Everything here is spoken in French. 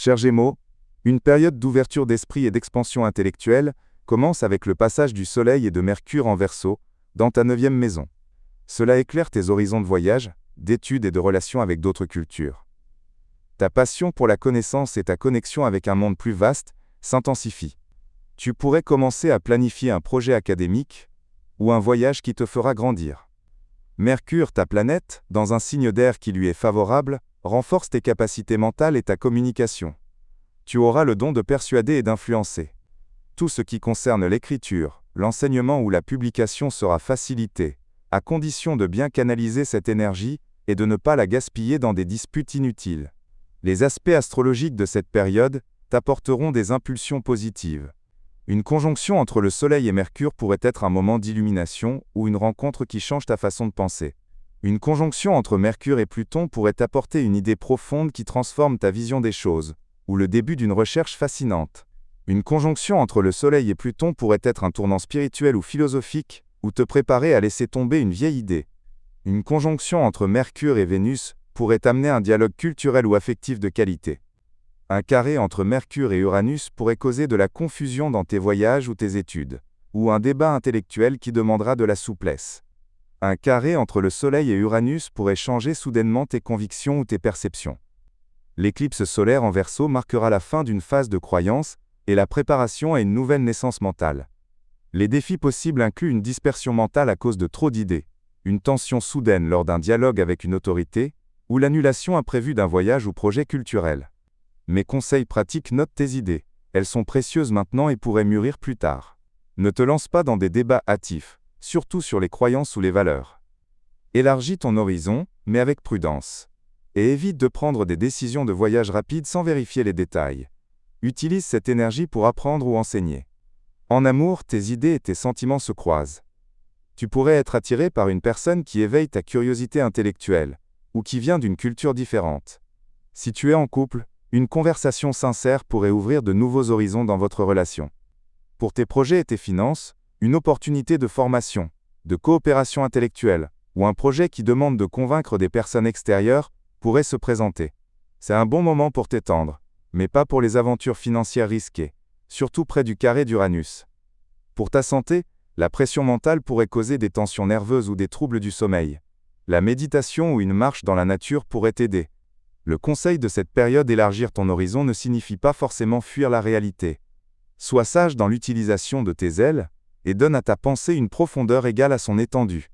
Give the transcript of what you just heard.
Cher Gémeaux, une période d'ouverture d'esprit et d'expansion intellectuelle commence avec le passage du Soleil et de Mercure en Verseau, dans ta 9e maison. Cela éclaire tes horizons de voyage, d'études et de relations avec d'autres cultures. Ta passion pour la connaissance et ta connexion avec un monde plus vaste s'intensifient. Tu pourrais commencer à planifier un projet académique ou un voyage qui te fera grandir. Mercure, ta planète, dans un signe d'air qui lui est favorable, renforce tes capacités mentales et ta communication. Tu auras le don de persuader et d'influencer. Tout ce qui concerne l'écriture, l'enseignement ou la publication sera facilité, à condition de bien canaliser cette énergie et de ne pas la gaspiller dans des disputes inutiles. Les aspects astrologiques de cette période t'apporteront des impulsions positives. Une conjonction entre le Soleil et Mercure pourrait être un moment d'illumination ou une rencontre qui change ta façon de penser. Une conjonction entre Mercure et Pluton pourrait t'apporter une idée profonde qui transforme ta vision des choses, ou le début d'une recherche fascinante. Une conjonction entre le Soleil et Pluton pourrait être un tournant spirituel ou philosophique, ou te préparer à laisser tomber une vieille idée. Une conjonction entre Mercure et Vénus pourrait amener un dialogue culturel ou affectif de qualité. Un carré entre Mercure et Uranus pourrait causer de la confusion dans tes voyages ou tes études, ou un débat intellectuel qui demandera de la souplesse. Un carré entre le Soleil et Uranus pourrait changer soudainement tes convictions ou tes perceptions. L'éclipse solaire en Verseau marquera la fin d'une phase de croyance et la préparation à une nouvelle naissance mentale. Les défis possibles incluent une dispersion mentale à cause de trop d'idées, une tension soudaine lors d'un dialogue avec une autorité, ou l'annulation imprévue d'un voyage ou projet culturel. Mes conseils pratiques: note tes idées. Elles sont précieuses maintenant et pourraient mûrir plus tard. Ne te lance pas dans des débats hâtifs, surtout sur les croyances ou les valeurs. Élargis ton horizon, mais avec prudence. Et évite de prendre des décisions de voyage rapides sans vérifier les détails. Utilise cette énergie pour apprendre ou enseigner. En amour, tes idées et tes sentiments se croisent. Tu pourrais être attiré par une personne qui éveille ta curiosité intellectuelle, ou qui vient d'une culture différente. Si tu es en couple, une conversation sincère pourrait ouvrir de nouveaux horizons dans votre relation. Pour tes projets et tes finances, une opportunité de formation, de coopération intellectuelle, ou un projet qui demande de convaincre des personnes extérieures, pourrait se présenter. C'est un bon moment pour t'étendre, mais pas pour les aventures financières risquées, surtout près du carré d'Uranus. Pour ta santé, la pression mentale pourrait causer des tensions nerveuses ou des troubles du sommeil. La méditation ou une marche dans la nature pourrait t'aider. Le conseil de cette période: élargir ton horizon ne signifie pas forcément fuir la réalité. Sois sage dans l'utilisation de tes ailes, et donne à ta pensée une profondeur égale à son étendue.